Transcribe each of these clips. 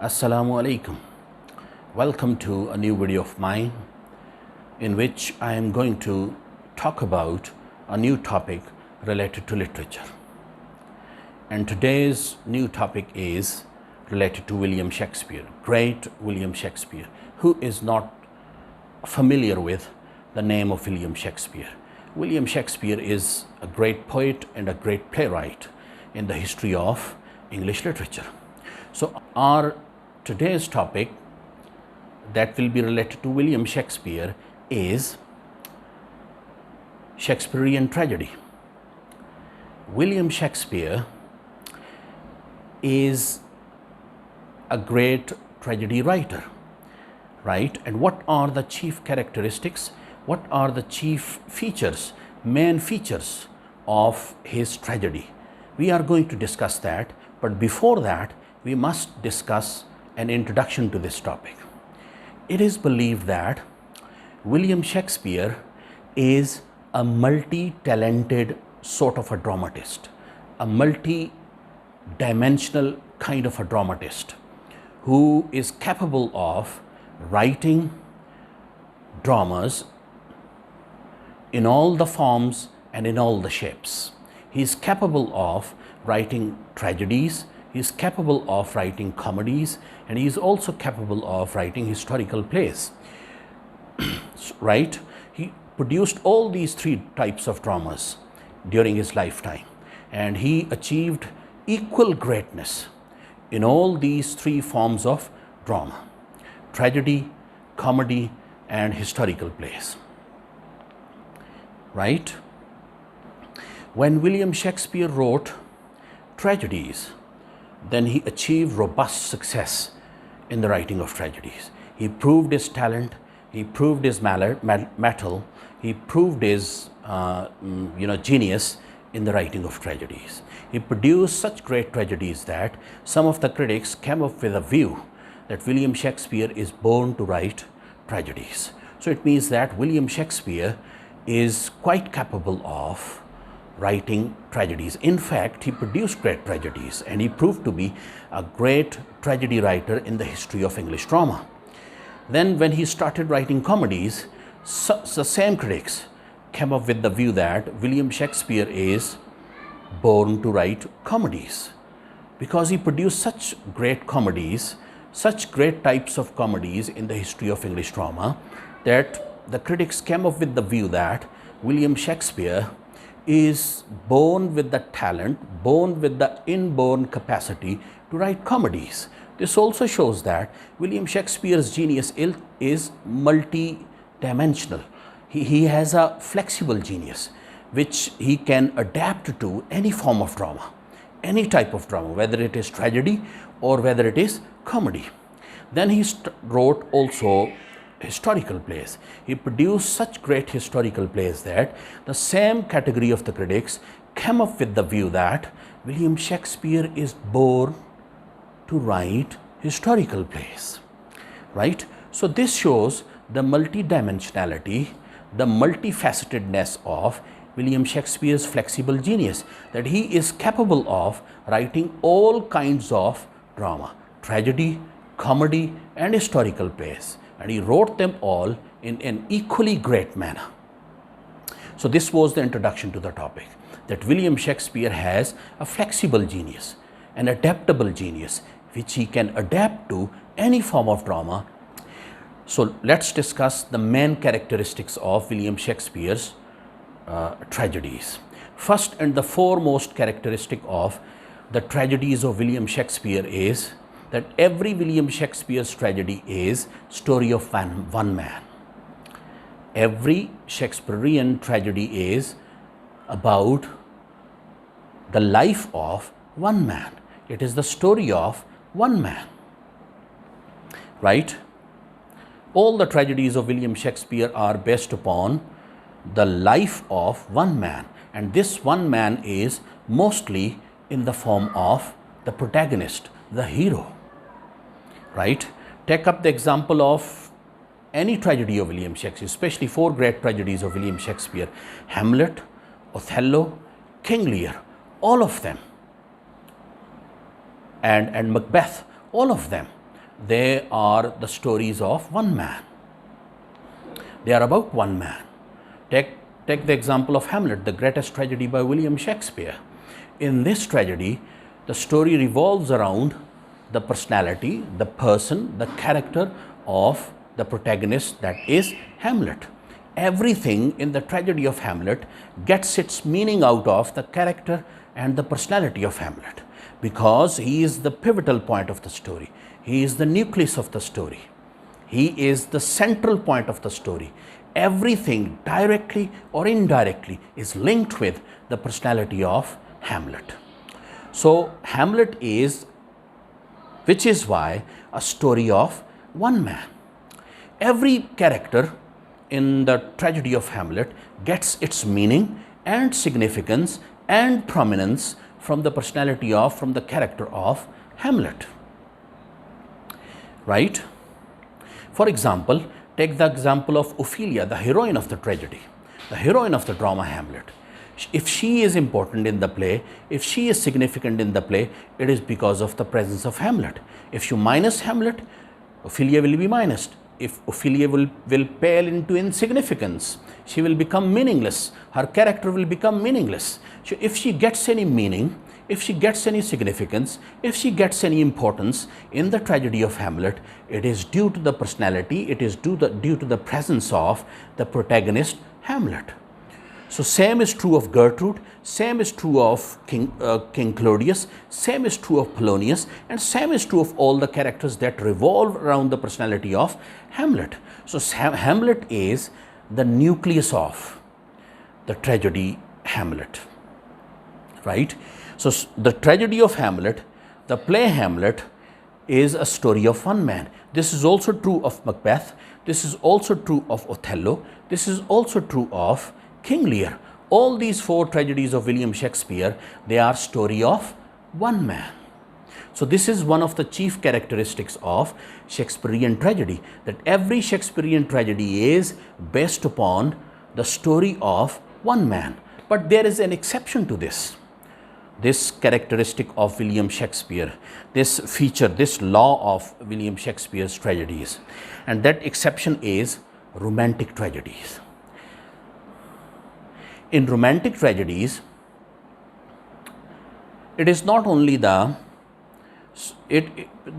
Assalamu alaikum. Welcome to a new video of mine in which I am going to talk about a new topic related to literature. And today's new topic is related to William Shakespeare, great William Shakespeare. Who is not familiar with the name of William Shakespeare? William Shakespeare is a great poet and a great playwright in the history of English literature. So our today's topic that will be related to William Shakespeare is Shakespearean Tragedy. William Shakespeare is a great tragedy writer, right? And what are the chief characteristics? What are the chief features, main features of his tragedy? We are going to discuss that, but before that, we must discuss an introduction to this topic. It is believed that William Shakespeare is a multi-talented sort of a dramatist, a multi-dimensional kind of a dramatist who is capable of writing dramas in all the forms and in all the shapes. He is capable of writing tragedies, he is capable of writing comedies, and he is also capable of writing historical plays, right? He produced all these three types of dramas during his lifetime, and he achieved equal greatness in all these three forms of drama: tragedy, comedy, and historical plays, right? When William Shakespeare wrote tragedies, then he achieved robust success in the writing of tragedies. He proved his talent, he proved his mettle, he proved his genius in the writing of tragedies. He produced such great tragedies that some of the critics came up with a view that William Shakespeare is born to write tragedies. So it means that William Shakespeare is quite capable of writing tragedies. In fact, he produced great tragedies and he proved to be a great tragedy writer in the history of English drama. Then when he started writing comedies, the same critics came up with the view that William Shakespeare is born to write comedies because he produced such great comedies, such great types of comedies in the history of English drama, that the critics came up with the view that William Shakespeare is born with the talent, born with the inborn capacity to write comedies. This also shows that William Shakespeare's genius is multi-dimensional. He has a flexible genius which he can adapt to any form of drama, any type of drama, whether it is tragedy or whether it is comedy. Then he wrote also historical plays. He produced such great historical plays that the same category of the critics came up with the view that William Shakespeare is born to write historical plays, right? So this shows the multidimensionality, the multifacetedness of William Shakespeare's flexible genius, that he is capable of writing all kinds of drama, tragedy, comedy, and historical plays. And he wrote them all in an equally great manner. So this was the introduction to the topic, that William Shakespeare has a flexible genius, an adaptable genius, which he can adapt to any form of drama. So let's discuss the main characteristics of William Shakespeare's tragedies. First and the foremost characteristic of the tragedies of William Shakespeare is that every William Shakespeare's tragedy is story of one man. Every Shakespearean tragedy is about the life of one man. It is the story of one man, right? All the tragedies of William Shakespeare are based upon the life of one man, and this one man is mostly in the form of the protagonist, the hero, right? Take up the example of any tragedy of William Shakespeare, especially four great tragedies of William Shakespeare: Hamlet, Othello, King Lear, all of them, and Macbeth, all of them they are the stories of one man. They are about one man. Take the example of Hamlet, the greatest tragedy by William Shakespeare. In this tragedy, the story revolves around the personality, the person, the character of the protagonist, that is Hamlet. Everything in the tragedy of Hamlet gets its meaning out of the character and the personality of Hamlet, because he is the pivotal point of the story. He is the nucleus of the story. He is the central point of the story. Everything, directly or indirectly, is linked with the personality of Hamlet. So Hamlet is, which is why, a story of one man. Every character in the tragedy of Hamlet gets its meaning and significance and prominence from the personality of, from the character of Hamlet. Right? For example, take the example of Ophelia, the heroine of the tragedy, the heroine of the drama Hamlet. If she is important in the play, if she is significant in the play, it is because of the presence of Hamlet. If you minus Hamlet, Ophelia will be minused. If Ophelia will pale into insignificance, she will become meaningless. Her character will become meaningless. So if she gets any meaning, if she gets any significance, if she gets any importance in the tragedy of Hamlet, it is due to the personality, it is due to the presence of the protagonist Hamlet. So same is true of Gertrude, same is true of King Claudius, same is true of Polonius, and same is true of all the characters that revolve around the personality of Hamlet. So Hamlet is the nucleus of the tragedy Hamlet, right? So the tragedy of Hamlet, the play Hamlet, is a story of one man. This is also true of Macbeth, this is also true of Othello, this is also true of King Lear. All these four tragedies of William Shakespeare, they are story of one man. So this is one of the chief characteristics of Shakespearean tragedy, that every Shakespearean tragedy is based upon the story of one man. But there is an exception to this characteristic of William Shakespeare, this feature, this law of William Shakespeare's tragedies, and that exception is romantic tragedies. In romantic tragedies, it is not only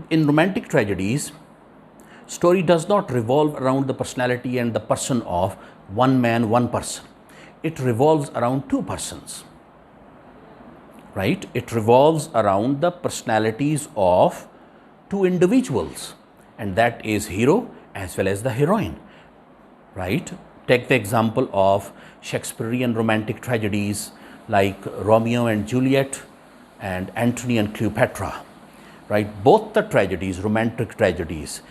in romantic tragedies, story does not revolve around the personality and the person of one man, one person. It revolves around two persons, right? It revolves around the personalities of two individuals, and that is hero as well as the heroine, right? Take the example of Shakespearean romantic tragedies like Romeo and Juliet and Antony and Cleopatra, right? Both the tragedies, romantic tragedies,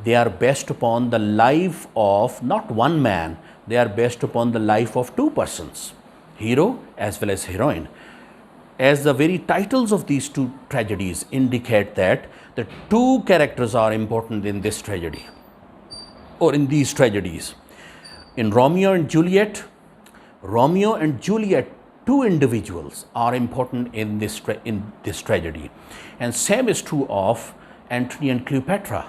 they are based upon the life of not one man, they are based upon the life of two persons, hero as well as heroine. As the very titles of these two tragedies indicate that the two characters are important in this tragedy or in these tragedies. In Romeo and Juliet, two individuals are important in this tragedy, and same is true of Antony and Cleopatra,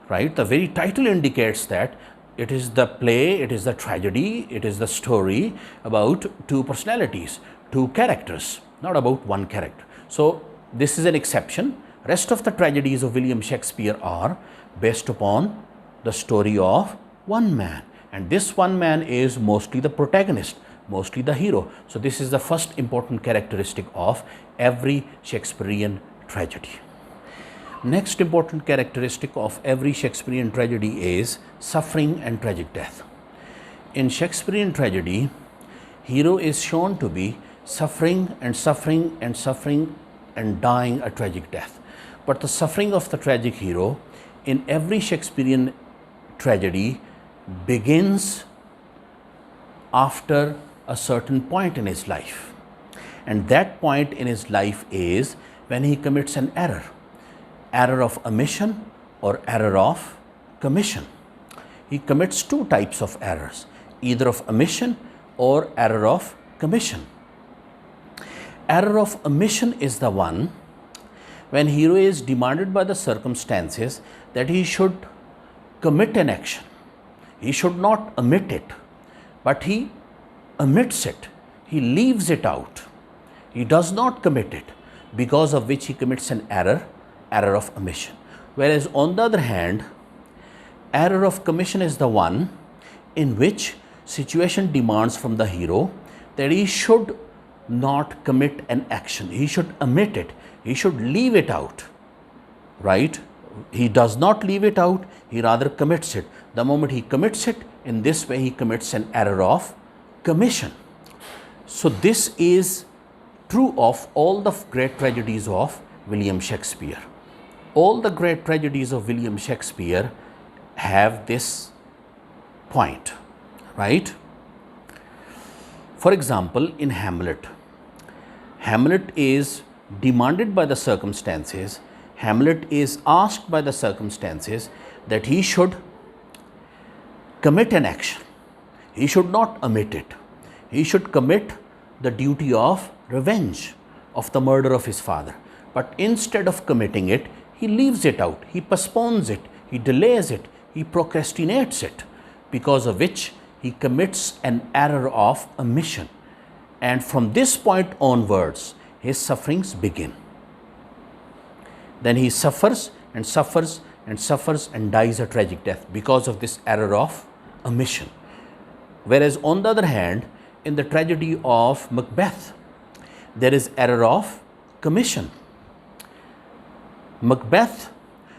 right? The very title indicates that it is the play, it is the tragedy, it is the story about two personalities, two characters, not about one character. So this is an exception. Rest of the tragedies of William Shakespeare are based upon the story of one man, and this one man is mostly the protagonist, mostly the hero. So this is the first important characteristic of every Shakespearean tragedy. Next important characteristic of every Shakespearean tragedy is suffering and tragic death. In Shakespearean tragedy, hero is shown to be suffering and suffering and suffering and dying a tragic death. But the suffering of the tragic hero in every Shakespearean tragedy begins after a certain point in his life, and that point in his life is when he commits an error of omission or error of commission. He commits two types of errors, either of omission or error of commission. Error of omission is the one when hero is demanded by the circumstances that he should commit an action. He should not omit it, but he omits it. He leaves it out. He does not commit it, because of which he commits an error of omission. Whereas on the other hand, error of commission is the one in which situation demands from the hero that he should not commit an action. He should omit it. He should leave it out, right? He does not leave it out. He rather commits it. The moment he commits it, in this way he commits an error of commission. So this is true of all the great tragedies of William Shakespeare. All the great tragedies of William Shakespeare have this point, right? For example, in Hamlet, Hamlet is demanded by the circumstances, Hamlet is asked by the circumstances that he should commit an action. He should not omit it. He should commit the duty of revenge of the murder of his father. But instead of committing it, he leaves it out. He postpones it. He delays it. He procrastinates it, because of which he commits an error of omission. And from this point onwards, his sufferings begin. Then he suffers and suffers and suffers and dies a tragic death because of this error of omission. Whereas on the other hand, in the tragedy of Macbeth, there is error of commission. Macbeth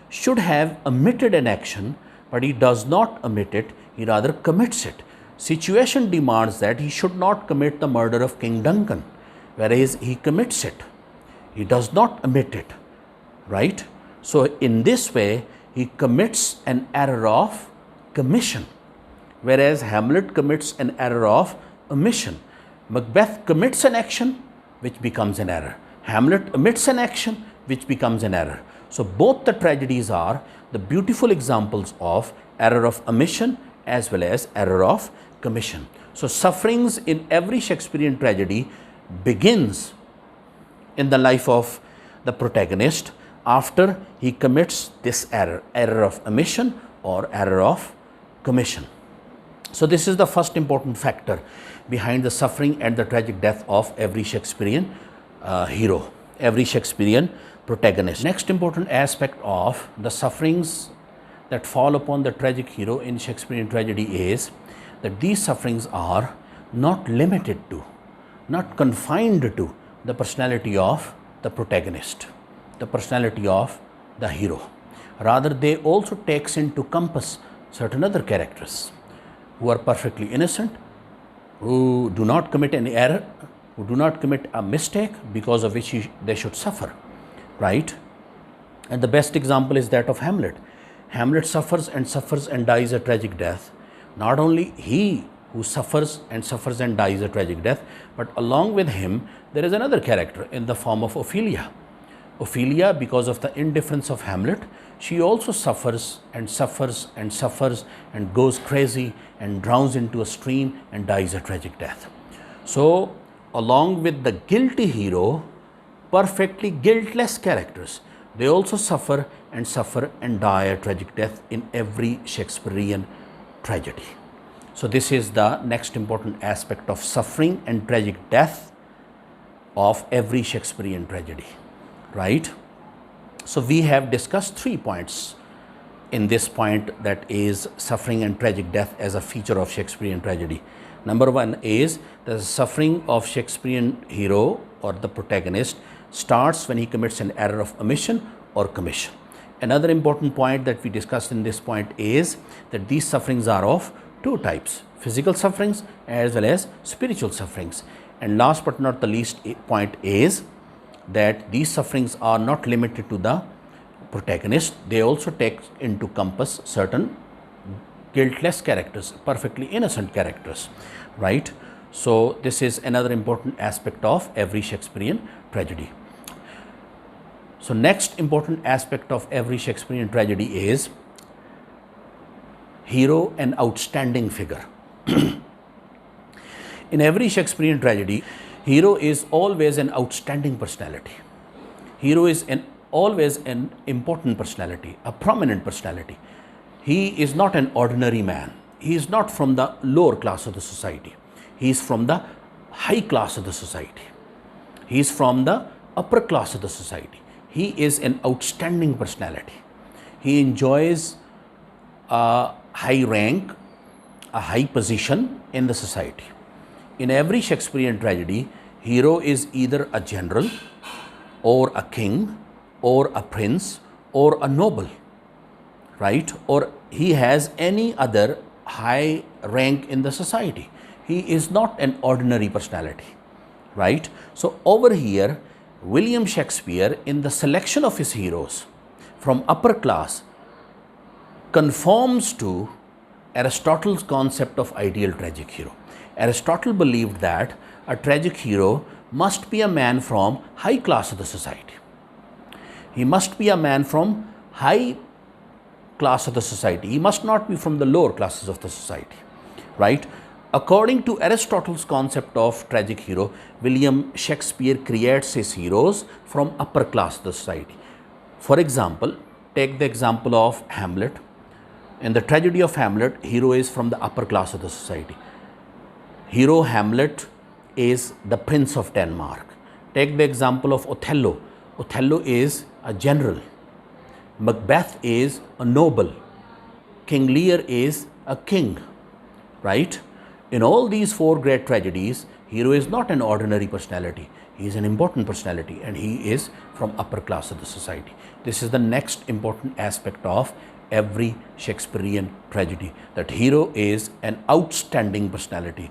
should have omitted an action, but he does not omit it, he rather commits it. Situation demands that he should not commit the murder of King Duncan, whereas he commits it. He does not omit it, right? So in this way, he commits an error of commission, whereas Hamlet commits an error of omission. Macbeth commits an action which becomes an error. Hamlet omits an action which becomes an error. So both the tragedies are the beautiful examples of error of omission as well as error of commission. So sufferings in every Shakespearean tragedy begins in the life of the protagonist after he commits this error of omission or error of commission. So this is the first important factor behind the suffering and the tragic death of every Shakespearean hero, every Shakespearean protagonist. Next important aspect of the sufferings that fall upon the tragic hero in Shakespearean tragedy is that these sufferings are not limited to, not confined to the personality of the protagonist, the personality of the hero. Rather, they also takes into compass certain other characters who are perfectly innocent, who do not commit any error, who do not commit a mistake because of which they should suffer, right? And the best example is that of Hamlet. Hamlet suffers and dies a tragic death. Not only he who suffers and dies a tragic death, but along with him, there is another character in the form of Ophelia. Ophelia, because of the indifference of Hamlet, she also suffers and goes crazy and drowns into a stream and dies a tragic death. So, along with the guilty hero, perfectly guiltless characters, they also suffer and die a tragic death in every Shakespearean tragedy. So this is the next important aspect of suffering and tragic death of every Shakespearean tragedy, right? So we have discussed 3 points in this point, that is suffering and tragic death as a feature of Shakespearean tragedy. Number 1 is the suffering of Shakespearean hero or the protagonist starts when he commits an error of omission or commission. Another important point that we discussed in this point is that these sufferings are of 2 types, physical sufferings as well as spiritual sufferings. And last but not the least point is that these sufferings are not limited to the protagonist. They also take into compass certain guiltless characters, perfectly innocent characters, right? So this is another important aspect of every Shakespearean tragedy. So next important aspect of every Shakespearean tragedy is hero and outstanding figure. In every Shakespearean tragedy, hero is always an outstanding personality. Hero is an always an important personality, a prominent personality. He is not an ordinary man. He is not from the lower class of the society. He is from the high class of the society. He is from the upper class of the society. He is an outstanding personality. He enjoys a high rank, a high position in the society. In every Shakespearean tragedy, hero is either a general or a king or a prince or a noble, right? Or he has any other high rank in the society. He is not an ordinary personality, right? So over here, William Shakespeare, in the selection of his heroes from upper class, conforms to Aristotle's concept of ideal tragic hero. Aristotle believed that a tragic hero must be a man from high class of the society. He must be a man from high class of the society. He must not be from the lower classes of the society, right? According to Aristotle's concept of tragic hero, William Shakespeare creates his heroes from upper class of the society. For example, take the example of Hamlet. In the tragedy of Hamlet, hero is from the upper class of the society. Hero Hamlet is the Prince of Denmark. Take the example of Othello. Othello is a general. Macbeth is a noble. King Lear is a king, right? In all these four great tragedies, hero is not an ordinary personality. He is an important personality and he is from upper class of the society. This is the next important aspect of every Shakespearean tragedy, that hero is an outstanding personality.